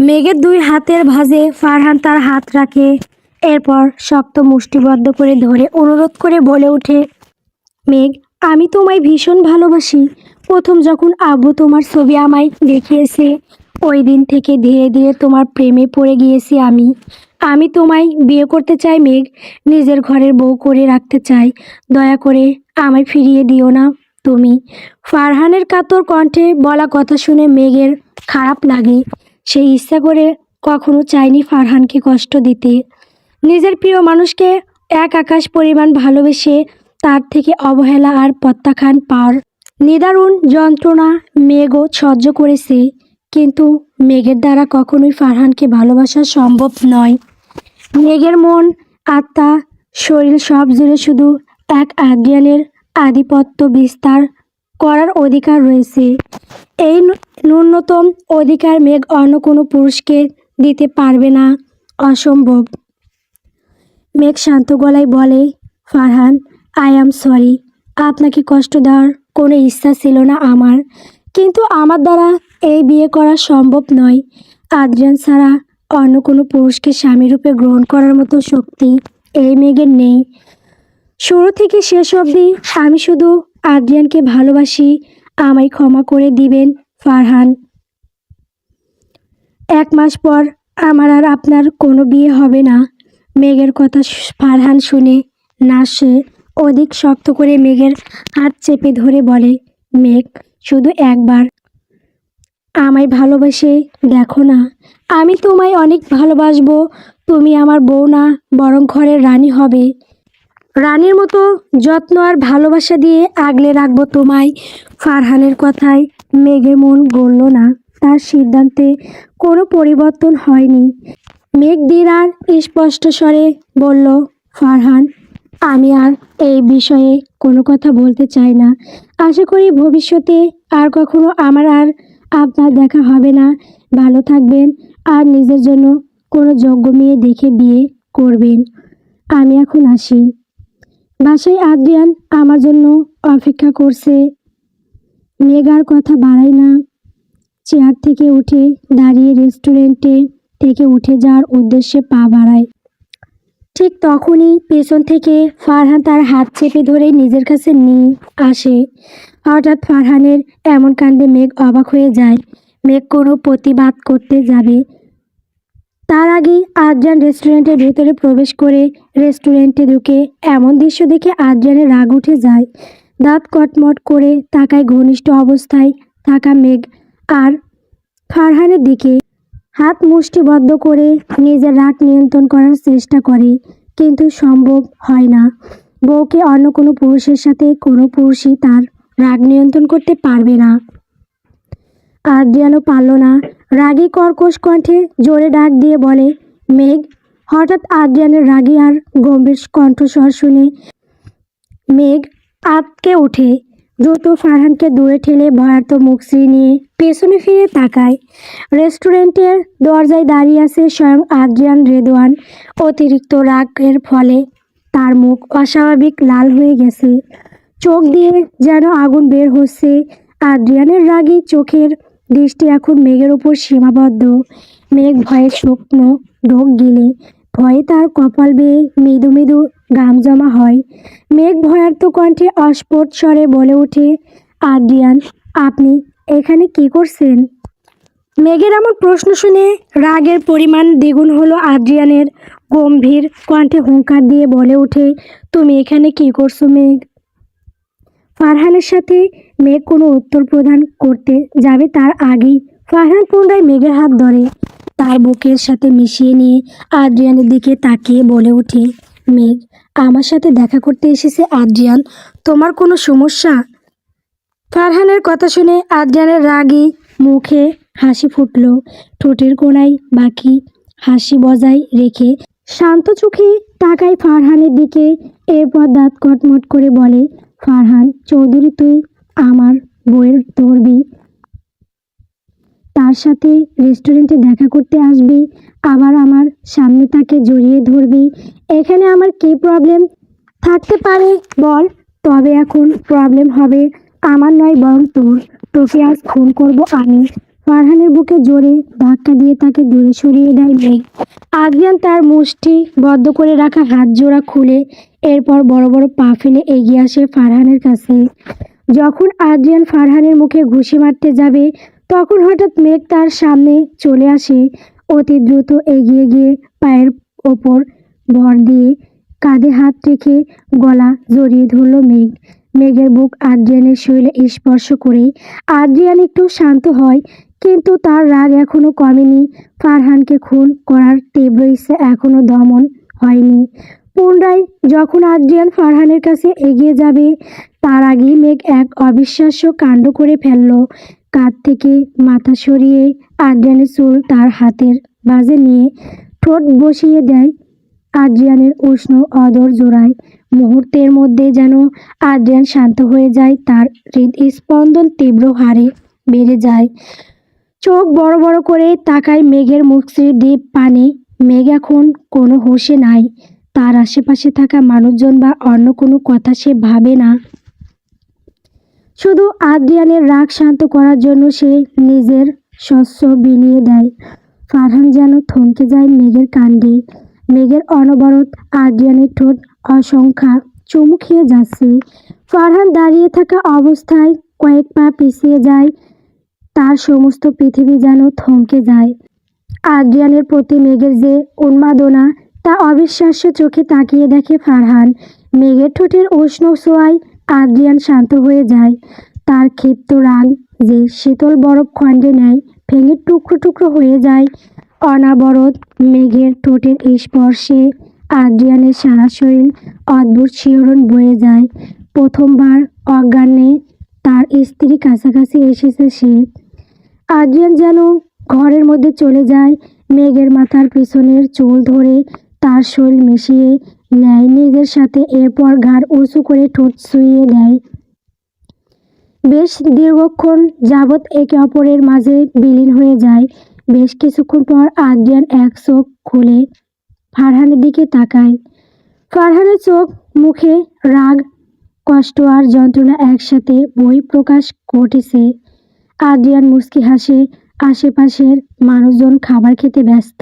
মেঘের দুই হাতের ভাঁজে ফারহান তার হাত রাখে। এরপর শক্ত মুষ্টিবদ্ধ করে ধরে অনুরোধ করে বলে ওঠে, মেঘ, আমি তোমায় ভীষণ ভালোবাসি। প্রথম যখন আব্বু তোমার ছবি আমায় দেখিয়েছে, ওই দিন থেকে ধীরে ধীরে তোমার প্রেমে পড়ে গিয়েছি আমি। আমি তোমায় বিয়ে করতে চাই মেঘ, নিজের ঘরের বউ করে রাখতে চাই। দয়া করে আমায় ফিরিয়ে দিও না তুমি। ফারহানের কাতর কণ্ঠে বলা কথা শুনে মেঘের খারাপ লাগে। সে ইচ্ছা করে কখনো চায়নি ফারহানকে কষ্ট দিতে। নিজের প্রিয় মানুষকে এক আকাশ পরিমাণ ভালোবেসে তার থেকে অবহেলা আর প্রত্যাখ্যান পাওয়ার নিদারুণ যন্ত্রণা মেঘও সহ্য করেছে। কিন্তু মেঘের দ্বারা কখনোই ফারহানকে ভালোবাসা সম্ভব নয়। মেঘের মন, আত্মা, শরীর সব জুড়ে শুধু এক আদ্রিয়ানের আধিপত্য বিস্তার করার অধিকার রয়েছে। এই ন্যূনতম অধিকার মেঘ অন্য কোনো পুরুষকে দিতে পারবে না। অসম্ভব। মেঘ শান্ত গলায় বলে, ফারহান, আই অ্যাম সরি। আপনাকে কষ্ট দেওয়ার কোনো ইচ্ছা ছিল না আমার, কিন্তু আমার দ্বারা এই বিয়ে করা সম্ভব নয়। আদ্রিয়ান ছাড়া অন্য কোনো পুরুষকে স্বামীরূপে গ্রহণ করার মতো শক্তি এই মেঘের নেই। শুরু থেকে শেষ অবধি আমি শুধু আদ্রিয়ানকে ভালোবাসি। আমায় ক্ষমা করে দিবেন ফারহান। 1 মাস পর আমার আর আপনার কোনো বিয়ে হবে না। মেঘের কথা ফারহান শুনে না, সে অধিক শক্ত করে মেঘের হাত চেপে ধরে বলে, মেঘ, শুধু একবার আমায় ভালোবেসে দেখো না। আমি তোমায় অনেক ভালোবাসবো। তুমি আমার বউ না, বরং ঘরের রানী হবে। রানীর মতো যত্ন আর ভালোবাসা দিয়ে আগলে রাখবো তোমায়। ফারহানের কথায় মেঘের মন গড়ল না। তার সিদ্ধান্তে কোনো পরিবর্তন হয়নি। মেঘ ধীর আর স্পষ্ট স্বরে বলল, ফারহান, আমি আর এই বিষয়ে কোনো কথা বলতে চাই না। আশা করি ভবিষ্যতে আর কখনো আমার আর আপনার দেখা হবে না। ভালো থাকবেন আর নিজের জন্য কোনো যোগ্য মেয়ে দেখে বিয়ে করবেন। আমি এখন আসি। বাসায় আদ্রিয়ান আমার জন্য অপেক্ষা করছে। মেঘ আর কথা বাড়ায় না। চেয়ার থেকে উঠে দাঁড়িয়ে রেস্টুরেন্টে থেকে উঠে যাওয়ার উদ্দেশ্যে পা বাড়ায়। ঠিক তখনই পেছন থেকে ফারহান তার হাত চেপে ধরে নিজের কাছে নিয়ে আসে। হঠাৎ ফারহানের এমন কাণ্ডে মেঘ অবাক হয়ে যায়। মেঘ কোনো প্রতিবাদ করতে যাবে তার আগেই আদ্রিয়ান রেস্টুরেন্টের ভেতরে প্রবেশ করে রেস্টুরেন্টে ঢুকে এমন দৃশ্য দেখে আদ্রিয়ানের রাগ উঠে যায়। দাঁত কটমট করে তাকায় ঘনিষ্ঠ অবস্থায় থাকা মেঘ আর ফারহানের দিকে। হাত মুষ্টিবদ্ধ করে নিজের রাগ নিয়ন্ত্রণ করার চেষ্টা করে, কিন্তু সম্ভব হয় না। বউকে অন্য কোনো পুরুষের সাথে কোনো পুরুষই তার রাগ নিয়ন্ত্রণ করতে পারবে না। আদ্রিয়ানও পারল না। রাগী কর্কশ কণ্ঠে জোরে ডাক দিয়ে বলে, মেঘ। হঠাৎ আদ্রিয়ানের রাগী আর গম্ভীর কণ্ঠস্বর শুনে মেঘ আঁতকে ওঠে। দ্রুত ফারহানকে দূরে ঠেলে ভয়ার্থ মুখশ্রী নিয়ে পেছনে ফিরে তাকায়। রেস্টুরেন্টের দরজায় দাঁড়িয়ে আছে স্বয়ং আদ্রিয়ান রেদওয়ান। অতিরিক্ত রাগের ফলে তার মুখ অস্বাভাবিক লাল হয়ে গেছে। চোখ দিয়ে যেন আগুন বের হচ্ছে। আদ্রিয়ানের রাগী চোখের দৃষ্টি এখন মেঘের উপর সীমাবদ্ধ। মেঘ ভয়ে শুকনো ঢোক গিলে। ভয়ে তার কপাল বেয়ে মৃদু মৃদু ঘাম জমা হয়। মেঘ ভয়ার্থ কণ্ঠে অস্ফুট স্বরে বলে ওঠে, আদ্রিয়ান, আপনি এখানে কি করছেন? মেঘের এমন প্রশ্ন শুনে রাগের পরিমাণ দ্বিগুণ হলো। আদ্রিয়ানের গম্ভীর কণ্ঠে হুঙ্কার দিয়ে বলে ওঠে, তুমি এখানে কি করছো মেঘ? ফারহানের সাথে মেঘ কোনো উত্তর প্রদান করতে যাবে তার আগেই ফারহান পুনরায় মেঘের হাত ধরে তার বুকের সাথে মিশিয়ে নিয়ে আদ্রিয়ানের দিকে তাকিয়ে বলে ওঠে, মেঘ, আমার সাথে দেখা করতে এসেছে আদ্রিয়ান। তোমার কোনো সমস্যা? ফারহানের কথা শুনে আদ্রিয়ানের রাগী মুখে হাসি ফুটল। ঠোঁটের কোণায় বাকি হাসি বজায় রেখে শান্ত চোখে তাকায় ফারহানের দিকে। এরপর দাঁত কটমট করে বলে, ফারহান চৌধুরী, তুই আমার বউয়ের ধরবি, তার সাথে রেস্টুরেন্টে দেখা করতে আসবি, আবার আমার সামনে তাকে জড়িয়ে ধরবি। এখানে আমার কী প্রবলেম থাকতে পারে বল? তবে এখন প্রবলেম হবে আমার নয়, বরং তোর। তোকে আজ খুন করব আমি। ফারহানের বুকে জোরে ধাক্কা দিয়ে তাকে দূরে সরিয়ে দেয় মেঘ। আদ্রিয়ান তার মুষ্টি বদ্ধ করে রাখা হাত জোড়া খুলে এরপর বড় বড় পা ফেলে এগিয়ে আসে ফারহানের কাছে। যখন আদ্রিয়ান ফারহানের মুখে ঘুষি মারতে যাবে তখন হঠাৎ মেঘ তার সামনে চলে আসে। অতি দ্রুত এগিয়ে গিয়ে পায়ের ওপর ভর দিয়ে কাঁধে হাত রেখে গলা জড়িয়ে ধরল মেঘ। মেঘের বুক আদ্রিয়ানের শরীরে স্পর্শ করেই আদ্রিয়ান একটু শান্ত হয়, কিন্তু তার রাগ এখনো কমেনি। ফারহানকে খুন করার তীব্র ইচ্ছে এখনো দমন হয়নি। পুনরায় যখন আদ্রিয়ান ফারহানের কাছে এগিয়ে যাবে তার আগেই মেঘ এক অবিশ্বাস্য কাণ্ড করে ফেলল। কাঁধ থেকে মাথা সরিয়ে আদ্রিয়ানের চুল তার হাতের ভাঁজে নিয়ে ঠোঁট বসিয়ে দেয় আদ্রিয়ানের উষ্ণ অধর জোড়ায়। মুহূর্তের মধ্যে যেন আদ্রিয়ান শান্ত হয়ে যায়, তার হৃদস্পন্দন তীব্র হারে বেড়ে যায়। চোখ বড় বড় করে তাকায় মেঘের মুখশ্রী দ্বীপ পানে। মেঘ এখন কোনো হুঁশে নাই। তার আশেপাশে থাকা মানুষজন বা অন্য কোনো কথা সে ভাবে না। শুধু আদ্রিয়ানের রাগ শান্ত করার জন্য সে নিজের সস্য বিলিয়ে দেয়। ফারহান যেন থমকে যায় মেঘের কাণ্ডে। মেঘের অনবরত আদ্রিয়ানের ঠোঁট অসংখ্যা চুমু খেয়ে যাচ্ছে। ফারহান দাঁড়িয়ে থাকা অবস্থায় কয়েক পা পিছিয়ে যায়। তার সমস্ত পৃথিবী যেন থমকে যায়। আদ্রিয়ানের প্রতি মেঘের যে উন্মাদনা তা অবিশ্বাস্য চোখে তাকিয়ে দেখে ফারহান। মেঘের ঠোঁটের উষ্ণ ছোঁয়ায় আদ্রিয়ান শান্ত হয়ে যায়। তার ক্ষিপ্ত রাগ যে শীতল বরফ খণ্ডে নেয় ভেঙে টুকরো টুকরো হয়ে যায়। অনাবরত মেঘের ঠোঁটের স্পর্শে আদ্রিয়ানের সারা শরীর অদ্ভুত শিহরণ বয়ে যায়। প্রথমবার অজ্ঞানে তার স্ত্রী কাছাকাছি এসেছে সে। আদ্রিয়ান যেন ঘরের মধ্যে চলে যায়। মেঘের মাথার পিছনের চুল ধরে তার শরীর মিশিয়ে নেয় নিজের সাথে, এরপর ঘাড় উঁচু করে ঠোঁট ছুঁয়ে দেয়। বেশ দীর্ঘক্ষণ যাবৎ একে অপরের মাঝে বিলীন হয়ে যায়। বেশ কিছুক্ষণ পর আদ্রিয়ান এক চোখ খুলে ফারহানের দিকে তাকায়। ফারহানের চোখ মুখে রাগ, কষ্ট আর যন্ত্রণা একসাথে বহিঃপ্রকাশ ঘটেছে। আদ্রিয়ান মুচকি হাসে। আশেপাশের মানুষজন খাবার খেতে ব্যস্ত।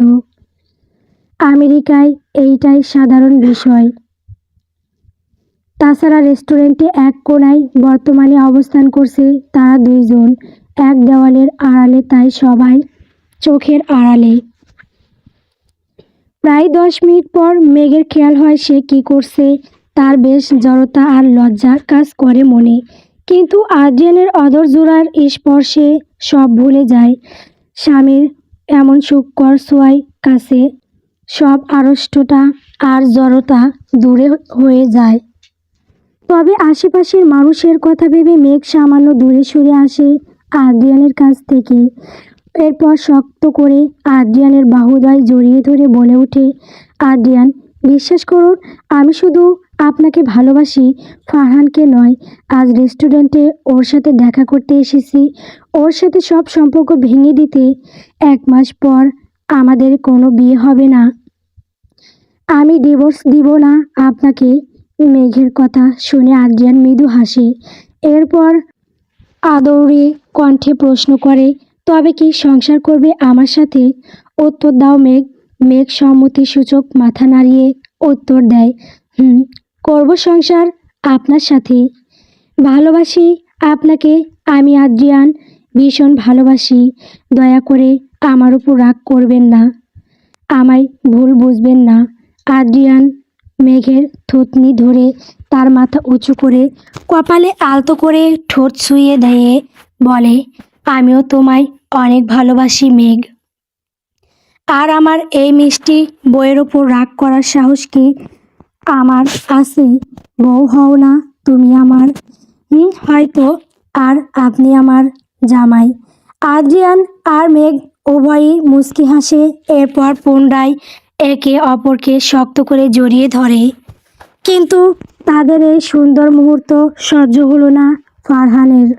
আমেরিকায় এইটাই সাধারণ বিষয়। তাছাড়া রেস্টুরেন্টে এক কোণায় বর্তমানে অবস্থান করছে তারা দুইজন, এক দেওয়ালের আড়ালে, তাই সবাই চোখের আড়ালে। প্রায় 10 মিনিট পর মেঘের খেয়াল হয় সে কি করছে। তার বেশ জড়তা আর লজ্জা কাজ করে মনে, কিন্তু আদ্রিয়ানের অধর জোড়ার স্পর্শে সব ভুলে যায়। স্বামীর এমন সুখকর ছোঁয়ার কাছে সব আড়ষ্টতা আর জড়তা দূরে হয়ে যায়। তবে আশেপাশের মানুষের কথা ভেবে মেঘ সামান্য দূরে সরে আসে আদ্রিয়ানের কাছ থেকে। এরপর শক্ত করে আদ্রিয়ানের বাহুদ্বয় জড়িয়ে ধরে বলে ওঠে, আদ্রিয়ান, বিশ্বাস করুন, আমি শুধু আপনাকে ভালোবাসি, ফারহানকে নয়। আজ রেস্টুরেন্টে ওর সাথে দেখা করতে এসেছি, ওর সাথে সব সম্পর্ক ভেঙে দিতে। 1 মাস পর আমাদের কোনো বিয়ে হবে না। আমি ডিভোর্স দিব না আপনাকে। মেঘের কথা শুনে আদ্রিয়ান মৃদু হাসে। এরপর আদৌড়ে কণ্ঠে প্রশ্ন করে, তবে কি সংসার করবে আমার সাথে? উত্তর দাও মেঘ। মেঘ সম্মতিসূচক মাথা নাড়িয়ে উত্তর দেয়, করব সংসার আপনার সাথে। ভালোবাসি আপনাকে আমি আদ্রিয়ান, ভীষণ ভালোবাসি। দয়া করে আমার উপর রাগ করবেন না, আমায় ভুল বুঝবেন না। আদ্রিয়ান মেঘের থুতনি ধরে তার মাথা উঁচু করে কপালে আলতো করে ঠোঁট ছুঁয়ে দিয়ে বলে, আমিও তোমায় অনেক ভালোবাসি মেঘ। আর আমার এই মিষ্টি বইয়ের ওপর রাগ করার সাহস কি আমার আছে? বউ হও না তুমি আমার, হয়তো, আর আপনি আমার জামাই। আদ্রিয়ান আর মেঘ উভয়ই মুচকি হাসে। এরপর পুনরায় একে অপরকে শক্ত করে জড়িয়ে ধরে। কিন্তু তাদের এই সুন্দর মুহূর্ত সহ্য হলো না ফারহানের।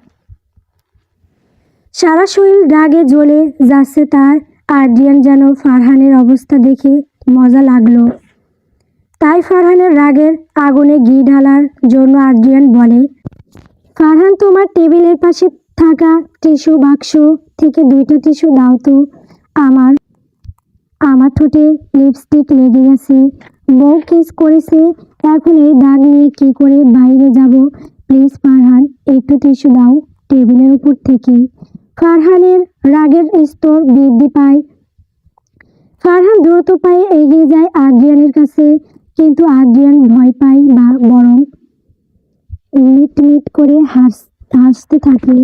সারা শরীর রাগে জ্বলে যাচ্ছে তার। আদ্রিয়ান যেন ফারহানের অবস্থা দেখে মজা লাগলো, তাই ফারহানের রাগের আগুনে ঘি ঢালার জন্য আদ্রিয়ান বলে, ফারহান তোমার টেবিলের পাশে থাকা টিস্যু বাক্স থেকে 2টা টিস্যু দাও তো। আমার আমার ঠোঁটে লিপস্টিক লেগে গেছে। বউ কিস করেছে, এখন এই দাগ নিয়ে কি করে বাইরে যাব? প্লিজ ফারহান, একটু টিস্যু দাও টেবিলের উপর থেকে। ফারহানের রাগের স্তর বৃদ্ধি পায়। ফারহান দ্রুত পায়ে এগিয়ে যায় আদ্রিয়ানের কাছে, কিন্তু আদ্রিয়ান ভয় পায় বা বরং মিটমিট করে হাসতে থাকে।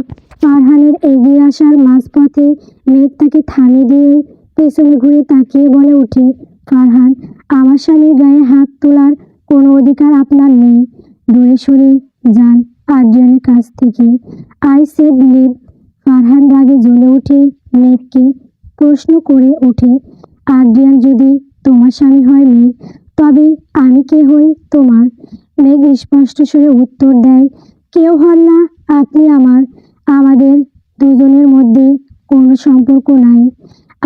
ফারহানের এগিয়ে আসার মাঝপথে মেঘ তাকে থামিয়ে দিয়ে পেছনে ঘুরে তাকিয়ে বলে ওঠে, ফারহান, আমার স্বামীর গায়ে হাত তোলার কোনো অধিকার আপনার নেই। দূরে সরে যান আদ্রিয়ানের কাছ থেকে। I said leave. ফারহান রাগে জ্বলে ওঠে, মেঘকে প্রশ্ন করে ওঠে, আদ্রিয়ান যদি তোমার স্বামী হয় মেঘ, তবে আমি কে হই তোমার? মেঘ স্পষ্ট স্বরে উত্তর দেয়, কেউ হন না আপনি আমার। আমাদের দুজনের মধ্যে কোনো সম্পর্ক নাই,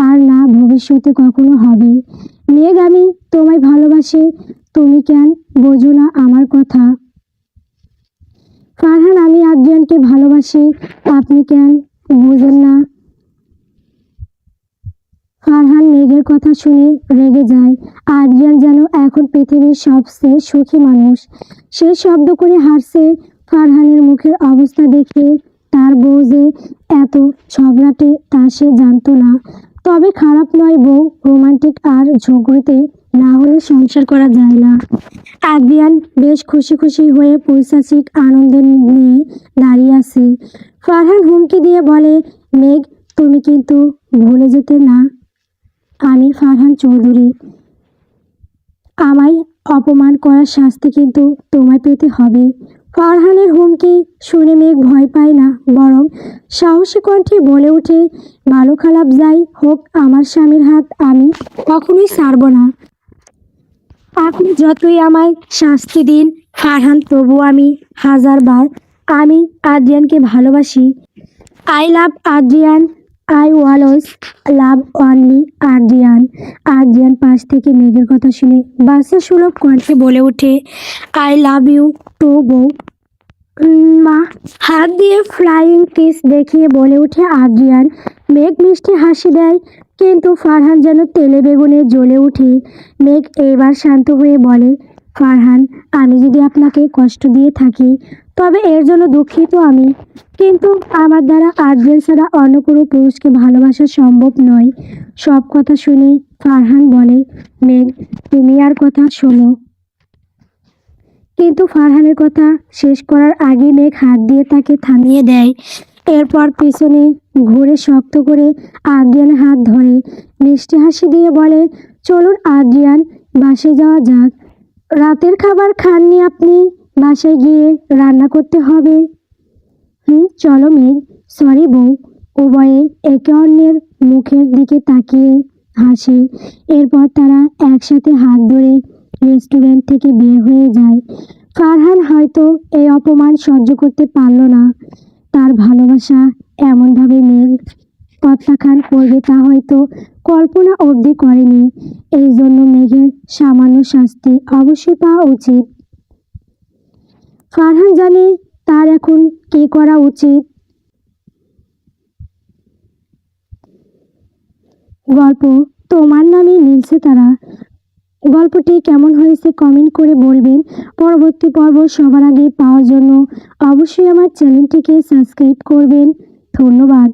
আর না ভবিষ্যতে কখনো হবে। মেঘ, আমি তোমায় ভালোবাসি, তুমি কেন বোঝো না আমার কথা? ফারহান, আমি আদ্রিয়ানকে ভালোবাসি, আপনি কেন বুঝেন না? ফারহান মেঘের কথা শুনে রেগে যায়। আদ্রিয়ান যেন এখন পৃথিবীর সবচেয়ে সুখী মানুষ। সে শব্দ করে হাসছে। ফারহানের মুখের অবস্থা দেখে তার বউ যে এত ঝগড়াটে তা সে জানতো না। তবে খারাপ নয় বউ, রোমান্টিক আর ঝগড়াতে না হলে সংসার করা যায় না। আদ্রিয়ান বেশ খুশি খুশি হয়ে পৈশাচিক আনন্দ নিয়ে দাঁড়িয়ে আছে। ফারহান হুমকি দিয়ে বলে, মেঘ, তুমি কিন্তু ভুলে যেতে না, আমি ফারহান চৌধুরী। আমায় অপমান করার শাস্তি কিন্তু তোমায় পেতে হবে। ফারহানের হুমকি শুনে মেঘ ভয় পায় না, বরং সাহসী কণ্ঠে বলে ওঠে, ভালো খারাপ যাই হোক, আমার স্বামীর হাত আমি কখনোই ছাড়ব না। আপনি যতই আমায় শাস্তি দিন ফারহান, তবু আমি হাজারবার আমি আদ্রিয়ানকে ভালোবাসি। I love Adrian, I always love only Adrian. Adrian পাশ থেকে মেঘের কথা শুনে বাচ্চা সুলভ কণ্ঠে বলে ওঠে, আই লাভ ইউ টু বউ। মা। হাত দিয়ে ফ্লাইং কিস দেখিয়ে বলে ওঠে আদ্রিয়ান। মেঘ মিষ্টি হাসি দেয়, কিন্তু ফারহান যেন তেলে বেগুনে জ্বলে ওঠে। মেঘ এবার শান্ত হয়ে বলে, ফারহান, আমি যদি আপনাকে কষ্ট দিয়ে থাকি তবে এর জন্য দুঃখিত আমি, কিন্তু আমার দ্বারা আদ্রিয়ান ছাড়া অন্য কোনো পুরুষকে ভালোবাসা সম্ভব নয়। সব কথা শুনে ফারহান বলে, মেঘ, তুমি আর কথা শোনো। কিন্তু ফারহানের কথা শেষ করার আগে মেঘ হাত দিয়ে তাকে থামিয়ে দেয়। এরপর পিছনে ঘুরে শক্ত করে আদ্রিয়ানের হাত ধরে মিষ্টি হাসি দিয়ে বলে, চলুন আদ্রিয়ান, বাসায় যাওয়া যাক। রাতের খাবার খাননি আপনি? বাসায় গিয়ে রান্না করতে হবে। চলো মেঘ। সরি বউ। উভয়ে একে অন্যের মুখের দিকে তাকিয়ে হাসে। এরপর তারা একসাথে হাত ধরে রেস্টুরেন্ট থেকে বের হয়ে যায়। ফারহান হয়তো এই অপমান সহ্য করতে পারল না। তার ভালোবাসা এমনভাবে মেঘ প্রত্যাখ্যান করবে তা হয়তো কল্পনা অবধি করেনি। এই জন্য মেঘের সামান্য শাস্তি অবশ্যই পাওয়া উচিত। ফারহান জানে তার এখন কী করা উচিত। গল্প তোমার নামে নীলছে তারা। গল্পটি কেমন হয়েছে কমেন্ট করে বলবেন। পরবর্তী পর্ব সবার আগে পাওয়ার জন্য অবশ্যই আমার চ্যানেলটিকে সাবস্ক্রাইব করবেন। ধন্যবাদ।